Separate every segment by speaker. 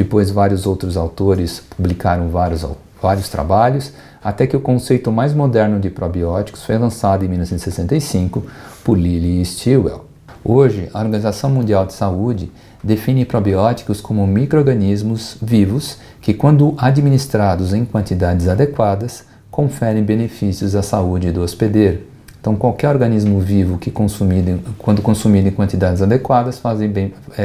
Speaker 1: Depois vários outros autores publicaram vários trabalhos, até que o conceito mais moderno de probióticos foi lançado em 1965 por Lilly e Stilwell. Hoje, a Organização Mundial de Saúde define probióticos como micro-organismos vivos que, quando administrados em quantidades adequadas, conferem benefícios à saúde do hospedeiro. Então, qualquer organismo vivo que quando consumido em quantidades adequadas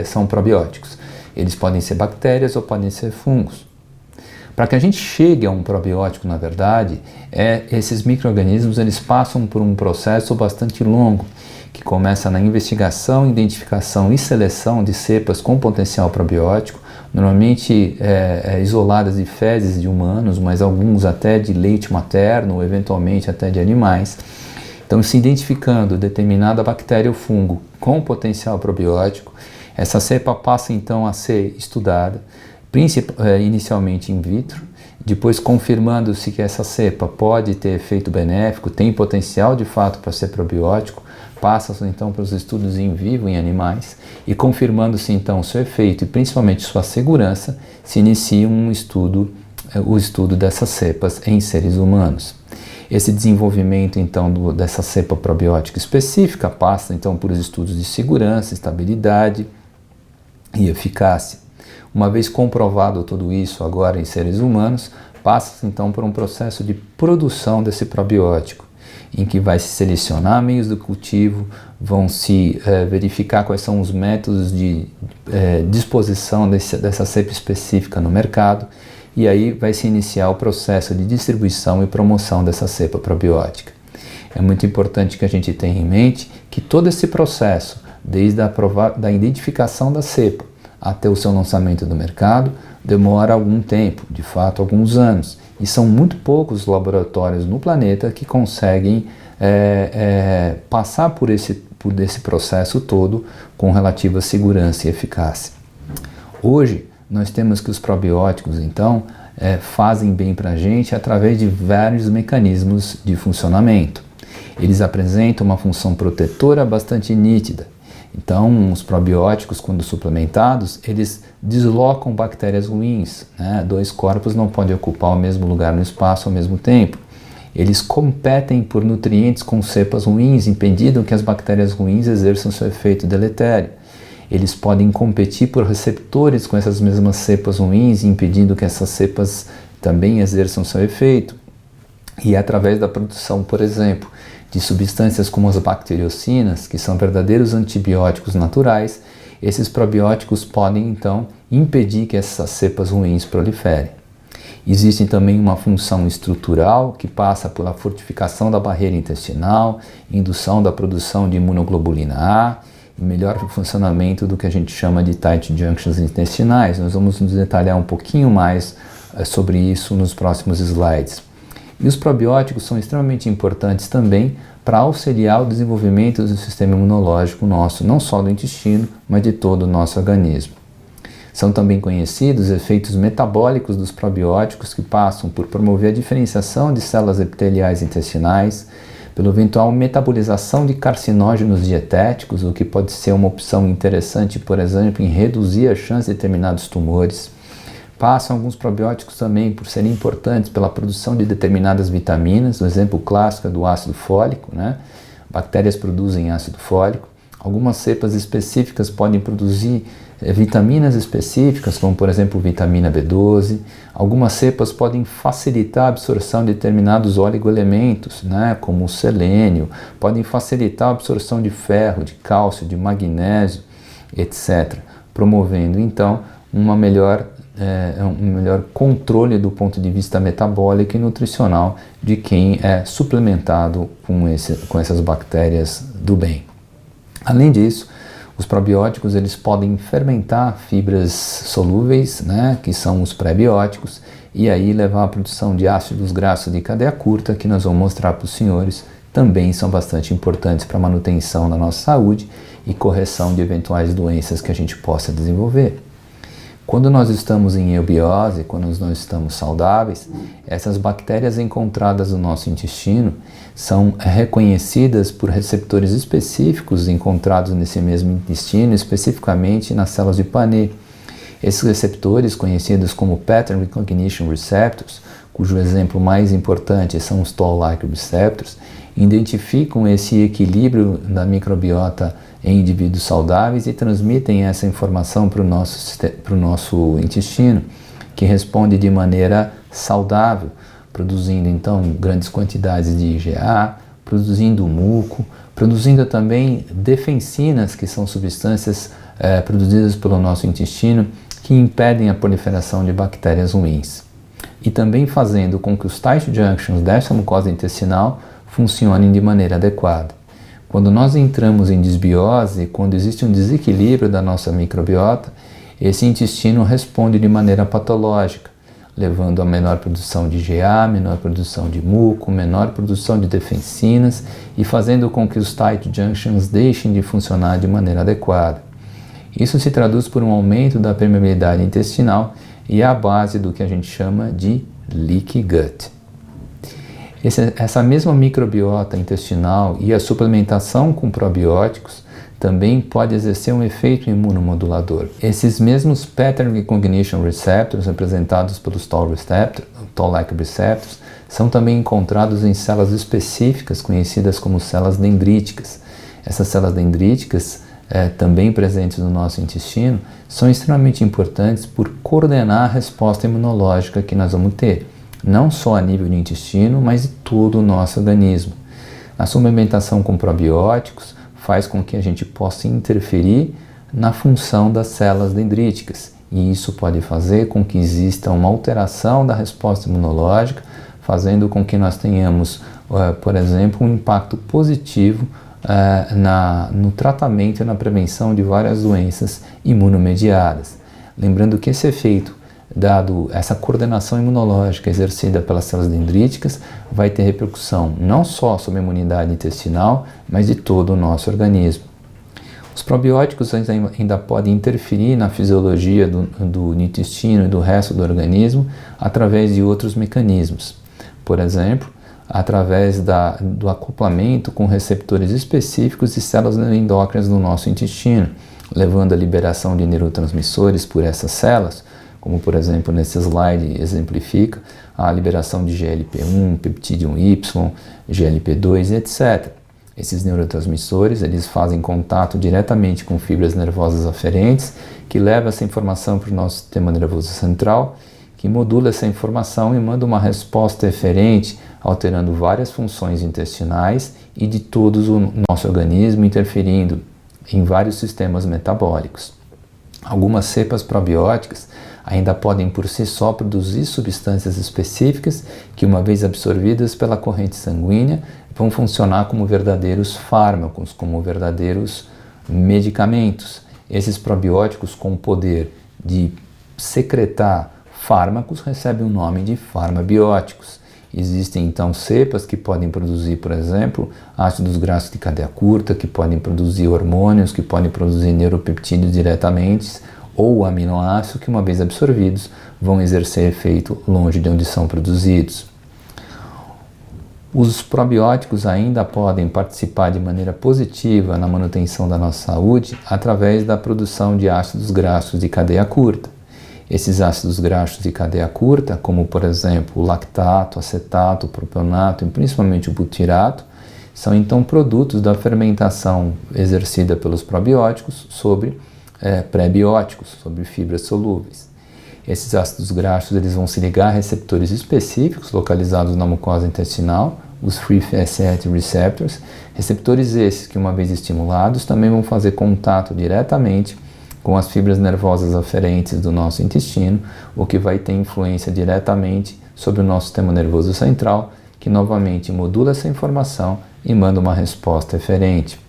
Speaker 1: são probióticos. Eles podem ser bactérias ou podem ser fungos. Para que a gente chegue a um probiótico, na verdade, esses micro-organismos eles passam por um processo bastante longo, que começa na investigação, identificação e seleção de cepas com potencial probiótico, normalmente isoladas de fezes de humanos, mas alguns até de leite materno, ou eventualmente até de animais. Então, se identificando determinada bactéria ou fungo com potencial probiótico, essa cepa passa então a ser estudada, inicialmente in vitro, depois confirmando-se que essa cepa pode ter efeito benéfico, tem potencial de fato para ser probiótico, passa então para os estudos in vivo em animais e confirmando-se então seu efeito e principalmente sua segurança, se inicia o estudo dessas cepas em seres humanos. Esse desenvolvimento então dessa cepa probiótica específica passa então por estudos de segurança, estabilidade e eficácia. Uma vez comprovado tudo isso agora em seres humanos, passa então por um processo de produção desse probiótico, em que vai se selecionar meios do cultivo, vão se verificar quais são os métodos de disposição dessa cepa específica no mercado, e aí vai se iniciar o processo de distribuição e promoção dessa cepa probiótica. É muito importante que a gente tenha em mente que todo esse processo, desde da identificação da cepa até o seu lançamento no mercado, demora algum tempo, de fato alguns anos, e são muito poucos laboratórios no planeta que conseguem passar por esse processo todo com relativa segurança e eficácia. Hoje, nós temos que os probióticos, então, fazem bem para a gente através de vários mecanismos de funcionamento. Eles apresentam uma função protetora bastante nítida. Então, os probióticos, quando suplementados, eles deslocam bactérias ruins, né? Dois corpos não podem ocupar o mesmo lugar no espaço ao mesmo tempo. Eles competem por nutrientes com cepas ruins, impedindo que as bactérias ruins exerçam seu efeito deletério. Eles podem competir por receptores com essas mesmas cepas ruins, impedindo que essas cepas também exerçam seu efeito. E através da produção, por exemplo, de substâncias como as bacteriocinas, que são verdadeiros antibióticos naturais, esses probióticos podem então impedir que essas cepas ruins proliferem. Existe também uma função estrutural que passa pela fortificação da barreira intestinal, indução da produção de imunoglobulina A e melhor funcionamento do que a gente chama de tight junctions intestinais. Nós vamos nos detalhar um pouquinho mais sobre isso nos próximos slides. E os probióticos são extremamente importantes também para auxiliar o desenvolvimento do sistema imunológico nosso, não só do intestino, mas de todo o nosso organismo. São também conhecidos efeitos metabólicos dos probióticos que passam por promover a diferenciação de células epiteliais intestinais, pela eventual metabolização de carcinógenos dietéticos, o que pode ser uma opção interessante, por exemplo, em reduzir a chance de determinados tumores. Passam alguns probióticos também por serem importantes pela produção de determinadas vitaminas, o exemplo clássico é do ácido fólico, né? Bactérias produzem ácido fólico. Algumas cepas específicas podem produzir vitaminas específicas, como por exemplo vitamina B12. Algumas cepas podem facilitar a absorção de determinados oligoelementos, né? Como o selênio, podem facilitar a absorção de ferro, de cálcio, de magnésio, etc., promovendo então um melhor controle do ponto de vista metabólico e nutricional de quem é suplementado com essas bactérias do bem. Além disso, os probióticos eles podem fermentar fibras solúveis, né, que são os pré-bióticos, e aí levar à produção de ácidos graxos de cadeia curta, que nós vamos mostrar para os senhores, também são bastante importantes para a manutenção da nossa saúde e correção de eventuais doenças que a gente possa desenvolver. Quando nós estamos em eubiose, quando nós estamos saudáveis, essas bactérias encontradas no nosso intestino são reconhecidas por receptores específicos encontrados nesse mesmo intestino, especificamente nas células de Paneth. Esses receptores, conhecidos como Pattern Recognition Receptors, cujo exemplo mais importante são os Toll-like receptors, identificam esse equilíbrio da microbiota em indivíduos saudáveis e transmitem essa informação para o nosso intestino, que responde de maneira saudável, produzindo então grandes quantidades de IgA, produzindo muco, produzindo também defensinas, que são substâncias produzidas pelo nosso intestino que impedem a proliferação de bactérias ruins. E também fazendo com que os tight junctions dessa mucosa intestinal funcionem de maneira adequada. Quando nós entramos em desbiose, quando existe um desequilíbrio da nossa microbiota, esse intestino responde de maneira patológica, levando a menor produção de IgA, menor produção de muco, menor produção de defensinas e fazendo com que os tight junctions deixem de funcionar de maneira adequada. Isso se traduz por um aumento da permeabilidade intestinal e é a base do que a gente chama de leaky gut. Essa mesma microbiota intestinal e a suplementação com probióticos também pode exercer um efeito imunomodulador. Esses mesmos Pattern Recognition Receptors, representados pelos Toll-like receptors, são também encontrados em células específicas conhecidas como células dendríticas. Essas células dendríticas, também presentes no nosso intestino, são extremamente importantes por coordenar a resposta imunológica que nós vamos ter, não só a nível de intestino, mas de todo o nosso organismo. A suplementação com probióticos faz com que a gente possa interferir na função das células dendríticas, e isso pode fazer com que exista uma alteração da resposta imunológica, fazendo com que nós tenhamos, por exemplo, um impacto positivo no tratamento e na prevenção de várias doenças imunomediadas. Lembrando que esse efeito, dado essa coordenação imunológica exercida pelas células dendríticas, vai ter repercussão não só sobre a imunidade intestinal, mas de todo o nosso organismo. Os probióticos ainda podem interferir na fisiologia do intestino e do resto do organismo através de outros mecanismos. Por exemplo, através do acoplamento com receptores específicos de células endócrinas do nosso intestino, levando à liberação de neurotransmissores por essas células, como por exemplo nesse slide exemplifica a liberação de GLP-1, peptídeo Y, GLP-2 e etc. Esses neurotransmissores, eles fazem contato diretamente com fibras nervosas aferentes, que levam essa informação para o nosso sistema nervoso central, que modula essa informação e manda uma resposta eferente, alterando várias funções intestinais e de todo o nosso organismo, interferindo em vários sistemas metabólicos. Algumas cepas probióticas ainda podem por si só produzir substâncias específicas que, uma vez absorvidas pela corrente sanguínea, vão funcionar como verdadeiros fármacos, como verdadeiros medicamentos. Esses probióticos com o poder de secretar fármacos recebem o nome de farmabióticos. Existem então cepas que podem produzir, por exemplo, ácidos graxos de cadeia curta, que podem produzir hormônios, que podem produzir neuropeptídeos diretamente, ou aminoácidos que, uma vez absorvidos, vão exercer efeito longe de onde são produzidos. Os probióticos ainda podem participar de maneira positiva na manutenção da nossa saúde através da produção de ácidos graxos de cadeia curta. Esses ácidos graxos de cadeia curta, como por exemplo o lactato, acetato, o propionato e principalmente o butirato, são então produtos da fermentação exercida pelos probióticos sobre pré-bióticos, sobre fibras solúveis. Esses ácidos graxos eles vão se ligar a receptores específicos localizados na mucosa intestinal, os Free Fatty Receptors, receptores esses que, uma vez estimulados, também vão fazer contato diretamente com as fibras nervosas aferentes do nosso intestino, o que vai ter influência diretamente sobre o nosso sistema nervoso central, que novamente modula essa informação e manda uma resposta eferente.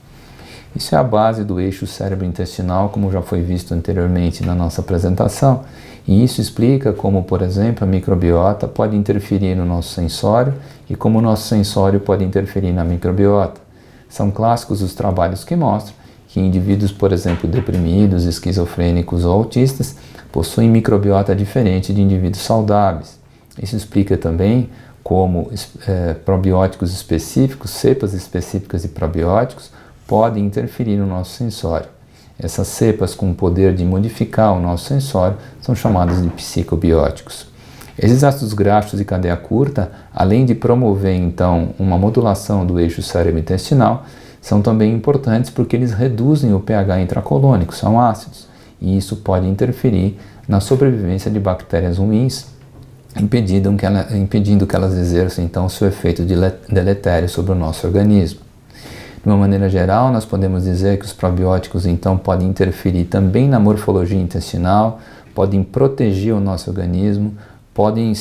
Speaker 1: Isso é a base do eixo cérebro-intestinal, como já foi visto anteriormente na nossa apresentação, e isso explica como, por exemplo, a microbiota pode interferir no nosso sensório e como o nosso sensório pode interferir na microbiota. São clássicos os trabalhos que mostram que indivíduos, por exemplo, deprimidos, esquizofrênicos ou autistas, possuem microbiota diferente de indivíduos saudáveis. Isso explica também como probióticos específicos, cepas específicas de probióticos, podem interferir no nosso sensório. Essas cepas com o poder de modificar o nosso sensório são chamadas de psicobióticos. Esses ácidos graxos de cadeia curta, além de promover então uma modulação do eixo cérebro-intestinal, são também importantes porque eles reduzem o pH intracolônico, são ácidos, e isso pode interferir na sobrevivência de bactérias ruins, impedindo que elas exerçam então seu efeito deletério sobre o nosso organismo. De uma maneira geral, nós podemos dizer que os probióticos então podem interferir também na morfologia intestinal, podem proteger o nosso organismo, podem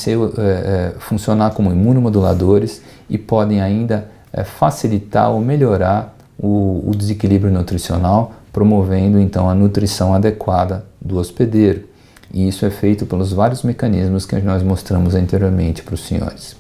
Speaker 1: funcionar como imunomoduladores e podem ainda facilitar ou melhorar o desequilíbrio nutricional, promovendo então a nutrição adequada do hospedeiro. E isso é feito pelos vários mecanismos que nós mostramos anteriormente para os senhores.